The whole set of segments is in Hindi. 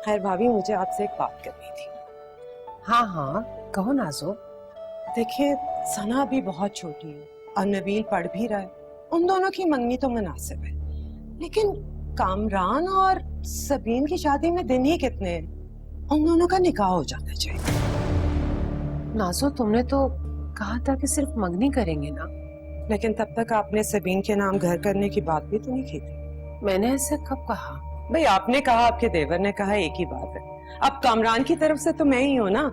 खैर भाभी, मुझे आपसे एक बात करनी थी। हाँ हाँ, कहो नाज़ो। देखिए, सना अभी बहुत छोटी है और नबील पढ़ भी रहा है। उन दोनों की मंगनी तो मुनासिब है, लेकिन कामरान और सबीन की शादी में दिन ही कितने हैं? उन दोनों का निकाह हो जाना चाहिए। नाज़ो, तुमने तो कहा था कि सिर्फ मंगनी करेंगे ना। लेकिन तब तक आपने सबीन के नाम घर करने की बात भी तो नहीं की थी। मैंने ऐसा कब कहा? भाई, आपने कहा, आपके देवर ने कहा, एक ही बात है। अब कामरान की तरफ से तो मैं ही हूँ ना।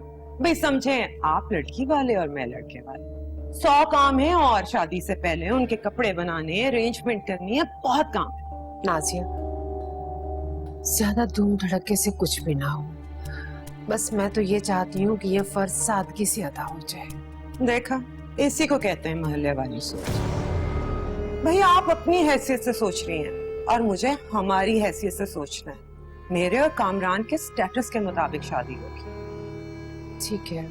भाई समझे, आप लड़की वाले और मैं लड़के वाले। 100 काम है और शादी से पहले उनके कपड़े बनाने, अरेंजमेंट करनी है, बहुत काम है। नाजिया, ज्यादा धूम धड़के से कुछ भी ना हो। बस मैं तो ये चाहती हूँ कि ये फर्ज सादगी से अदा हो जाए। देखा, इसी को कहते हैं मोहल्ले वाली सोच। भाई, आप अपनी हैसियत से सोच रही हैं और मुझे हमारी हैसियत से सोचना है। मेरे और कामरान के स्टेटस के मुताबिक शादी होगी। ठीक है,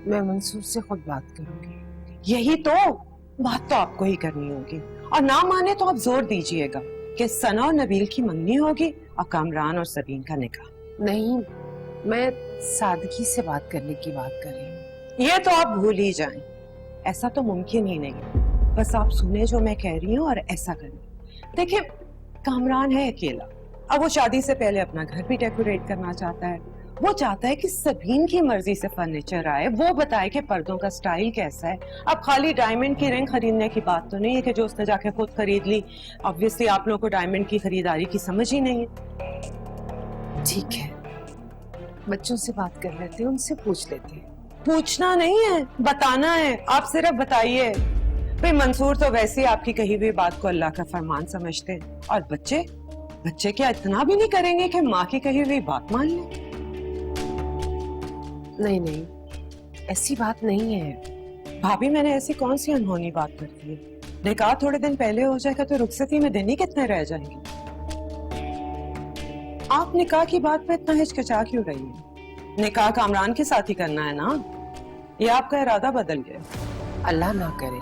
मैं मंसूर से खुद बात करूंगी। यही तो बात तो आपको ही करनी होगी, और ना माने तो आप जोर दीजिएगा कि सना और नबील की मंगनी होगी और कामरान और सबीन का निकाह। नहीं, मैं सादगी से बात करने की बात कर रही हूँ। ये तो आप भूल ही जाएं। ऐसा तो मुमकिन ही नहीं है। बस आप सुने जो मैं कह रही हूँ और ऐसा करें। देखिए, कामरान है अकेला। अब वो शादी से पहले अपना घर भी डेकोरेट करना चाहता है। वो चाहता है कि सबीन की मर्जी से फर्नीचर आए, वो बताए कि पर्दों का स्टाइल कैसा है। अब खाली डायमंड की रिंग खरीदने की बात तो नहीं है कि जो उसने जाके खुद खरीद ली। ऑब्वियसली आप लोगों को डायमंड की खरीदारी की समझ ही नहीं है। ठीक है, बच्चों से बात कर लेते हैं, उनसे पूछ लेते हैं। पूछना नहीं है, बताना है। आप सिर्फ बताइए। भाई, मंसूर तो वैसे ही आपकी कही हुई बात को अल्लाह का फरमान समझते हैं, और बच्चे क्या इतना भी नहीं करेंगे कि माँ की कही हुई बात मान लें? नहीं नहीं, ऐसी बात नहीं है भाभी। मैंने ऐसी कौन सी अनहोनी बात कर दी है? निकाह थोड़े दिन पहले हो जाएगा तो रुखसती में दिन ही कितने रह जाएंगे? आप निकाह की बात पे इतना हिचकिचा क्यों रही है? निकाह कामरान के साथ ही करना है ना? ये आपका इरादा बदल गया? अल्लाह ना करे,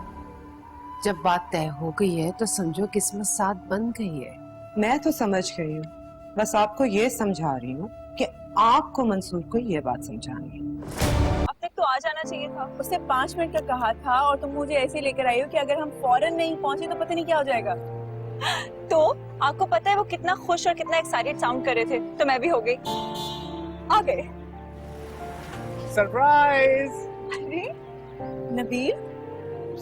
जब बात तय हो गई है तो समझो किस्मत साथ बन गई है। मैं तो समझ गई हूँ, बस आपको ये समझा रही हूँ कि आपको मंसूर को ये बात समझानी है। अब तक तो आ जाना चाहिए था। उसने 5 मिनट का कहा था और तुम मुझे ऐसे लेकर आई हो कि अगर हम फौरन नहीं पहुंचे तो पता नहीं क्या हो जाएगा। तो आपको पता है वो कितना खुश और कितना एक्साइटेड साउंड कर रहे थे, तो मैं भी हो गई। आ गए। सरप्राइज! अरे नबील,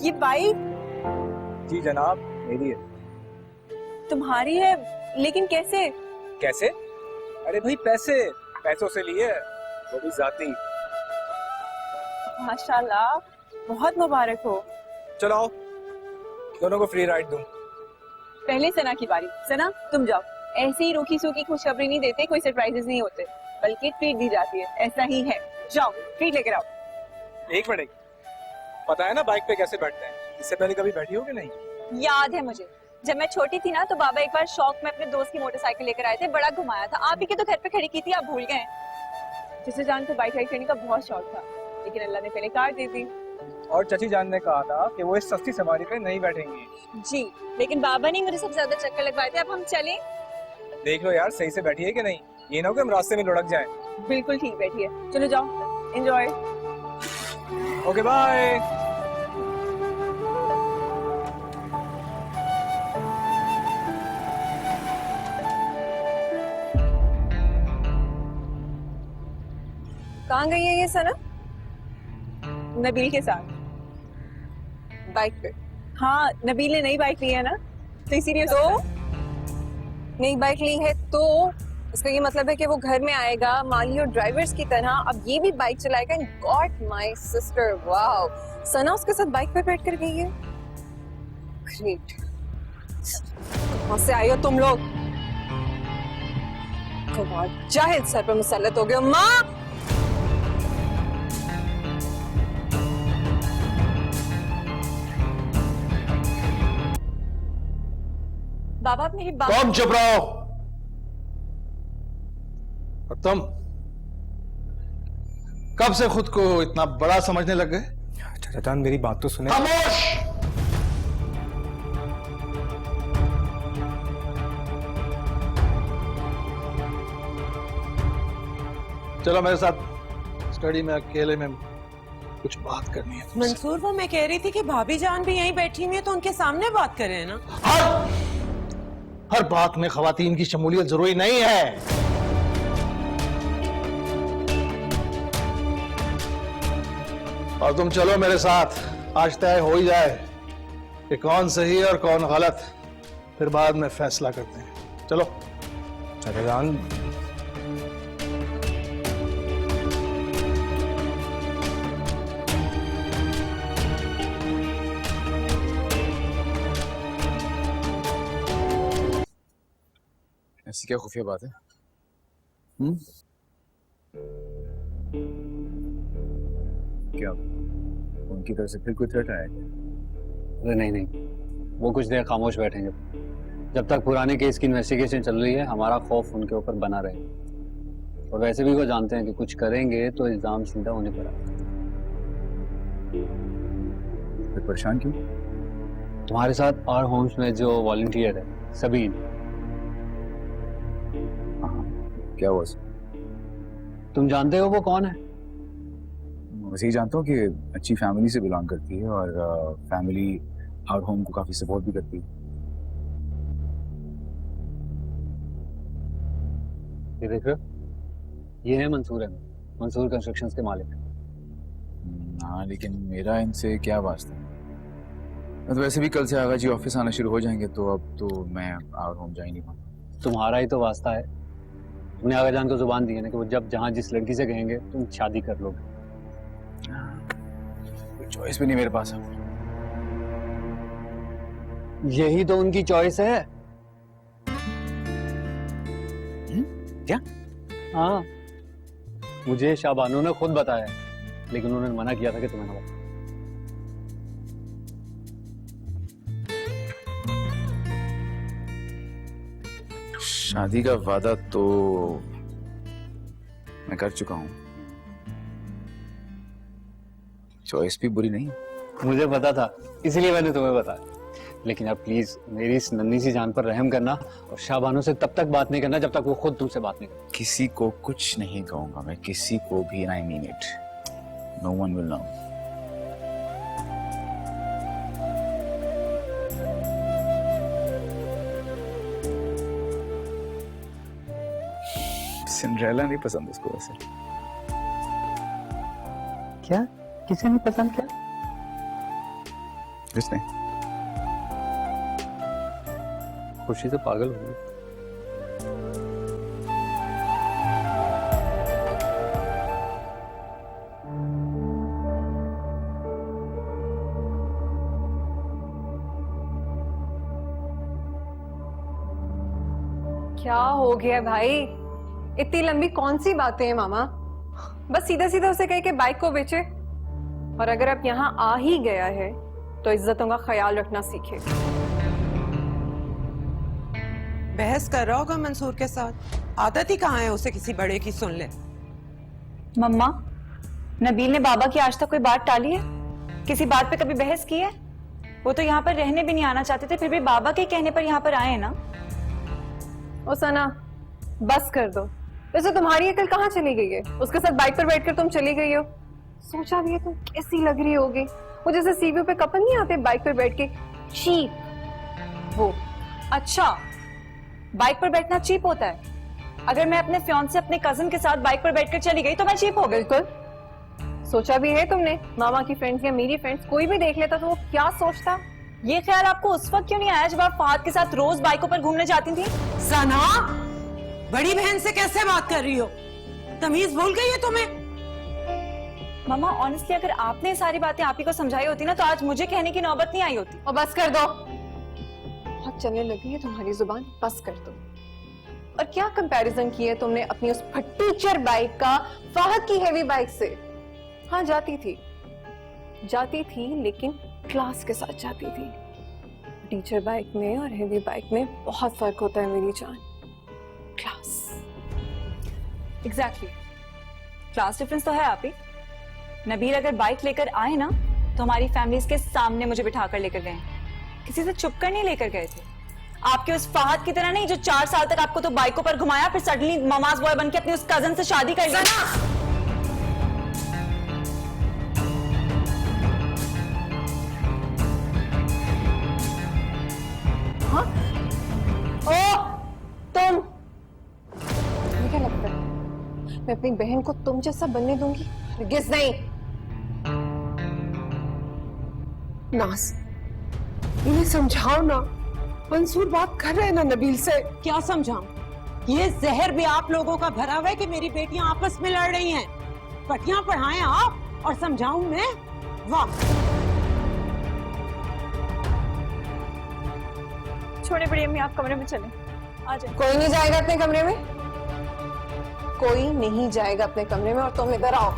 ये बाइक जी जनाब, मेरी है। तुम्हारी है, लेकिन कैसे? कैसे? अरे भाई, पैसों से लिए, वो भी जाती। माशाल्लाह, बहुत मुबारक हो। चलो आओ, दोनों को फ्री राइड दूं। पहले सना की बारी। सना, तुम जाओ। ऐसे ही रूखी सूखी खुशखबरी नहीं देते, कोई सरप्राइजेस नहीं होते, बल्कि ट्रीट दी जाती है। ऐसा ही है, जाओ ट्रीट लेकर आओ। एक मिनट, पता है ना बाइक पे कैसे बैठते हैं? इससे पहले कभी बैठी हो कि नहीं? याद है मुझे, जब मैं छोटी थी ना तो बाबा एक बार शौक में अपने दोस्त की मोटरसाइकिल लेकर आए थे, बड़ा घुमाया था। आप ही के तो घर पे खड़ी की थी, आप भूल गए? जिसे जान को बाइक राइड करने का बहुत शौक था, लेकिन अल्लाह ने पहले कार दे दी। और चची जान ने कहा था कि वो इस सस्ती सवारी पे नहीं बैठेंगी। जी, लेकिन बाबा ने मुझे सबसे ज्यादा चक्कर लगवाए थे। अब हम चलें? देख लो यार, सही से बैठी है कि नहीं, ये ना हो कि हम रास्ते में लुढ़क जाएं। बिल्कुल ठीक बैठी है, चलो जाओ, एंजॉय। Okay bye. कहाँ गई है ये सना? नबील के साथ बाइक पे। हाँ, नबील ने नई बाइक ली है ना, तो इसीलिए। तो नई बाइक ली है तो इसका ये मतलब है कि वो घर में आएगा माली और ड्राइवर्स की तरह, अब ये भी बाइक चलाएगा। And God my sister, wow, Sana उसके साथ बाइक पे बैठ कर गई है। ग्रेट। कहाँ से आई हो तुम लोग? जाहिद सर पे मुसल्लत हो गए। माँ, बाबा आप मेरी बात। तुम चुप रहो। और तुम कब से खुद को इतना बड़ा समझने लग गए? चाचा जान, मेरी बात तो सुने। खामोश! चलो मेरे साथ स्टडी में अकेले में कुछ बात करनी है तुमसे। मंसूर, वो मैं कह रही थी कि भाभी जान भी यहीं बैठी हुई है तो उनके सामने बात करें ना। हर बात में खवातीन की शमूलियत जरूरी नहीं है। और तुम चलो मेरे साथ, आज तय हो ही जाए कि कौन सही है और कौन गलत, फिर बाद में फैसला करते हैं। चलो। अरे जान, ऐसी क्या खुफिया बात है? क्या उनकी तरफ से फिर कोई थ्रेट आया? अरे नहीं नहीं, वो कुछ देर खामोश बैठेंगे। जब तक पुराने केस की इन्वेस्टिगेशन चल रही है हमारा खौफ उनके ऊपर बना रहे। और वैसे भी वो जानते हैं कि कुछ करेंगे तो इल्जाम सीधा होने पर आएगा। फिर परेशान क्यों? तुम्हारे साथ और होम्स में जो वॉलंटियर है सबीन, क्या हुआ? तुम जानते हो वो कौन है? वैसे ही जानता हूँ कि अच्छी फैमिली से बिलोंग करती है और फैमिली और होम को काफी सपोर्ट भी करती है। ये देख रहे हो, ये है मंसूर अहमद, मंसूर कंस्ट्रक्शंस के मालिक। हाँ, लेकिन मेरा इनसे क्या वास्ता? मैं तो वैसे भी कल से आगा जी ऑफिस आना शुरू हो जाएंगे, तो अब तो मैं और होम जा ही नहीं पाऊंगा। तुम्हारा ही तो वास्ता है। तुमने आगा जान को जुबान दी है ना कि वो जब जहां जिस लड़की से कहेंगे तुम शादी कर लोगे। कोई चॉइस भी नहीं मेरे पास। यही तो उनकी चॉइस है। क्या? हाँ, मुझे शाबानो ने खुद बताया, लेकिन उन्होंने मना किया था कि तुम्हें ना बताओ। शादी का वादा तो मैं कर चुका हूँ। चॉइस भी बुरी नहीं। मुझे पता था, इसलिए मैंने तुम्हें बताया। लेकिन अब प्लीज मेरी इस नन्ही सी जान पर रहम करना और शाबानो से तब तक बात नहीं करना जब तक वो खुद तुमसे बात नहीं करती। किसी को कुछ नहीं कहूंगा मैं, किसी को भी। I mean it. No one will know. Cinderella नहीं पसंद उसको वैसे। क्या? किसे नहीं पसंद? क्या? किसने? खुशी से पागल हो गई। क्या हो गया भाई? इतनी लंबी कौन सी बातें हैं मामा? बस सीधा सीधा उसे कहे कि बाइक को बेचे। और अगर अब यहाँ आ ही गया है तो इज्जतों का ख्याल रखना सीखे। बहस कर रहा होगा मंसूर के साथ। आदत ही कहाँ है उसे किसी बड़े की सुन ले। मम्मा, नबील ने बाबा की आज तक कोई बात टाली है? किसी बात पे कभी बहस की है? वो तो यहाँ पर रहने भी नहीं आना चाहते थे, फिर भी बाबा के कहने पर यहाँ पर आए हैं ना। ओ सना, बस कर दो। वैसे तुम्हारी अकल कहाँ चली गई है? उसके साथ बाइक पर बैठकर तुम चली गई हो। सोचा भी है तुम कैसी लग रही होगी। वो जैसे सीवी पे कपल नहीं आते बाइक पर बैठ के, चीप वो। अच्छा, बाइक पर बैठना चीप होता है? अगर मैं अपने फियांसे अपने कजिन के साथ बाइक पर बैठकर चली गई तो मैं चीप हो गई? बिल्कुल। सोचा भी है तुमने मामा की फ्रेंड्स या मेरी फ्रेंड्स कोई भी देख लेता तो वो क्या सोचता? ये ख्याल आपको उस वक्त क्यों नहीं आया जब आप फहद के साथ रोज बाइकों पर घूमने जाती थी? सना, बड़ी बहन से कैसे बात कर रही हो? तमीज भूल गई है तुम्हें? मामा ऑनेस्टली अगर आपने ये सारी बातें आप ही को समझाई होती ना तो आज मुझे कहने की नौबत नहीं आई होती। और बस कर दो, बहुत चलने लगी है तुम्हारी जुबान। बस कर दो। और क्या कंपैरिजन की है तुमने अपनी उस फटीचर बाइक का फहद की हेवी बाइक से? हाँ जाती थी लेकिन क्लास के साथ जाती थी। टीचर बाइक में और हेवी बाइक में बहुत फर्क होता है मेरी जान। क्लास। एग्जैक्टली, क्लास डिफरेंस तो है आप ही। नबील अगर बाइक लेकर आए ना तो हमारी फैमिलीज के सामने मुझे बिठा कर लेकर गए, किसी से छुप कर नहीं लेकर गए थे। आपके उस फहद की तरह नहीं जो 4 साल तक आपको तो बाइकों पर घुमाया, फिर सडनली ममाज बॉय बन के अपनी उस कजन से शादी कर ली। हाँ? ओ तुम, तुम्हें क्या लगता है मैं अपनी बहन को तुम जैसा बनने दूंगी? हरगिज़ नहीं। नाज, इन्हें समझाओ ना। मंसूर बात कर रहे हैं ना नबील से। क्या समझाऊं? ये जहर भी आप लोगों का भरा हुआ है कि मेरी बेटियां आपस में लड़ रही हैं। पटियां पढ़ाएं आप और समझाऊं मैं? वाह। छोड़े बड़ी अम्मी, आप कमरे में चलें। आ जाए। कोई नहीं जाएगा अपने कमरे में, कोई नहीं जाएगा अपने कमरे में, और तुम इधर आओ,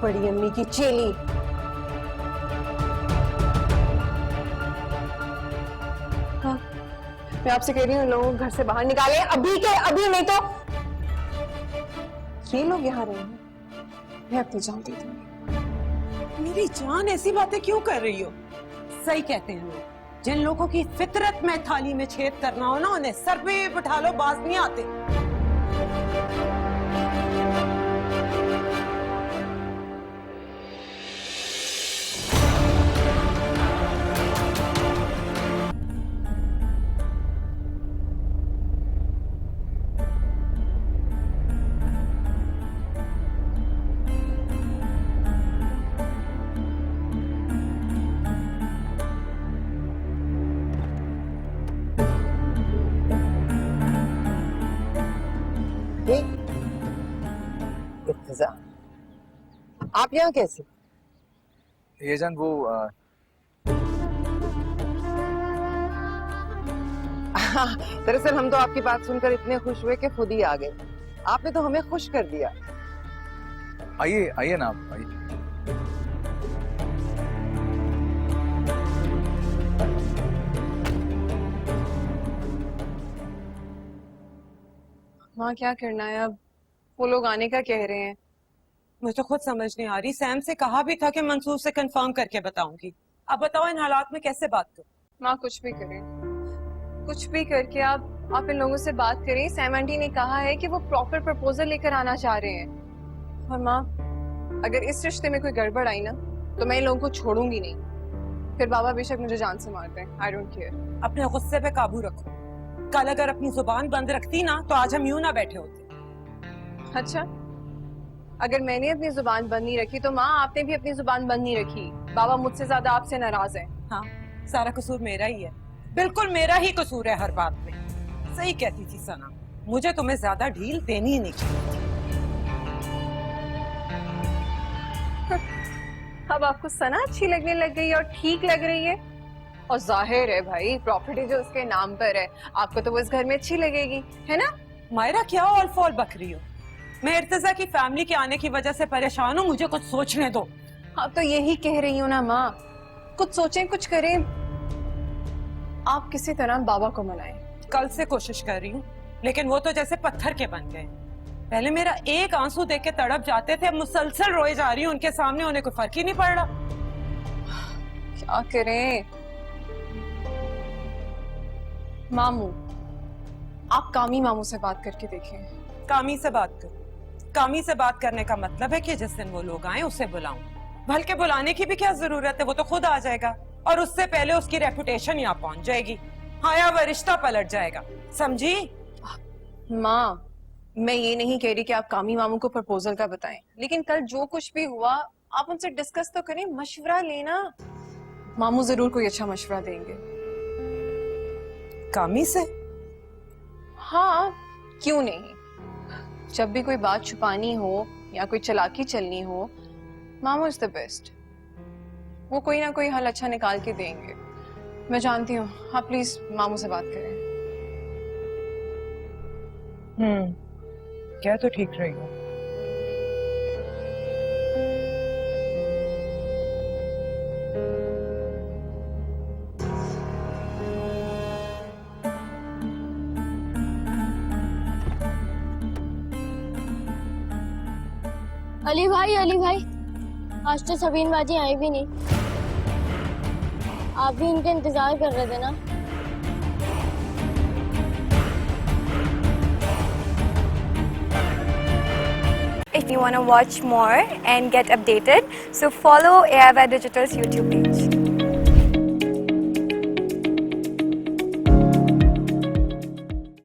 बड़ी अम्मी की चेली। हाँ, मैं आपसे कह रही हूँ लोगों को घर से बाहर निकाले अभी के अभी, नहीं तो ये लोग यहाँ रहे हैं, मैं अपनी जान दे दूंगी। मेरी जान, ऐसी बातें क्यों कर रही हो? सही कहते हैं लोग, जिन लोगों की फितरत में थाली में छेद करना हो ना, उन्हें सर पे बिठा लो, बाज नहीं आते। इर्तिजा, आप यहाँ कैसे? ये जान वो दरअसल हम तो आपकी बात सुनकर इतने खुश हुए कि खुद ही आ गए। आपने तो हमें खुश कर दिया। आइए आइए ना आप, आइए। माँ क्या करना है अब, वो लोग आने का कह रहे हैं। मुझे तो खुद समझ नहीं आ रही। सैम से कहा भी था कि मंसूर से कंफर्म करके बताऊंगी। अब बताओ इन हालात में कैसे बात करूं? माँ कुछ भी करें, कुछ भी करके आप इन लोगों से बात करें। सैम आंटी ने कहा है कि वो प्रॉपर प्रपोजल लेकर आना चाह रहे हैं। और माँ, अगर इस रिश्ते में कोई गड़बड़ आई ना तो मैं इन लोगों को छोड़ूंगी नहीं। फिर बाबा बेशक मुझे जान से मार दें, आई डोंट केयर। अपने गुस्से पे काबू रखो। कल अगर अपनी जुबान बंद रखती ना तो आज हम यूं ना बैठे होते। अच्छा, अगर मैंने अपनी जुबान बंद नहीं रखी तो माँ आपने भी अपनी जुबान बंद नहीं रखी। बाबा मुझसे ज्यादा आपसे नाराज है। हाँ, सारा कसूर मेरा ही है, बिल्कुल मेरा ही कसूर है हर बात में। सही कहती थी सना, मुझे तुम्हें ज्यादा ढील देनी ही नहीं चाहिए। अब आपको सना अच्छी लगने लग गई और ठीक लग रही है, और जाहिर है भाई प्रॉपर्टी जो उसके नाम पर है, आपको तो वो इस घर में अच्छी लगेगी, है ना? मायरा क्या ऑल फॉल बक रही हो? मैं इर्तिजा की फैमिली के आने की वजह से परेशान हूँ, मुझे कुछ सोचने दो। हाँ तो यही कह रही हूँ ना माँ, कुछ सोचें, कुछ करें। आप किसी तरह बाबा को मनाएं। कल से कोशिश कर रही हूँ, लेकिन वो तो जैसे पत्थर के बन गए। पहले मेरा एक आंसू देख के तड़प जाते थे, अब मुसलसल रोए जा रही हूँ उनके सामने, उन्हें कोई फर्क ही नहीं पड़ रहा। क्या करें? मामू, आप कामी मामू से बात करके देखें। कामी से बात करो। कामी से बात करने का मतलब है कि जिस दिन वो लोग आए उसे बुलाऊं। बल्कि बुलाने की भी क्या जरूरत है, वो तो खुद आ जाएगा और उससे पहले उसकी रेपुटेशन यहाँ पहुंच जाएगी। हाया वो रिश्ता पलट जाएगा, समझी? माँ, मैं ये नहीं कह रही कि आप कामी मामू को प्रपोजल का बताएं, लेकिन कल जो कुछ भी हुआ आप उनसे डिस्कस तो करें, मशवरा लेना। मामू जरूर कोई अच्छा मशवरा देंगे। कामी से? हाँ, क्यों नहीं। जब भी कोई बात छुपानी हो या कोई चालाकी चलनी हो, मामू इज द बेस्ट। वो कोई ना कोई हल अच्छा निकाल के देंगे। मैं जानती हूँ, आप प्लीज मामू से बात करें। क्या तो ठीक रहेगा। अली भाई, आज तो सबीन बाजी आई भी नहीं। आप भी इनका इंतजार कर रहे थे ना? if you want to watch more and get updated, so follow AIY Digital's YouTube page.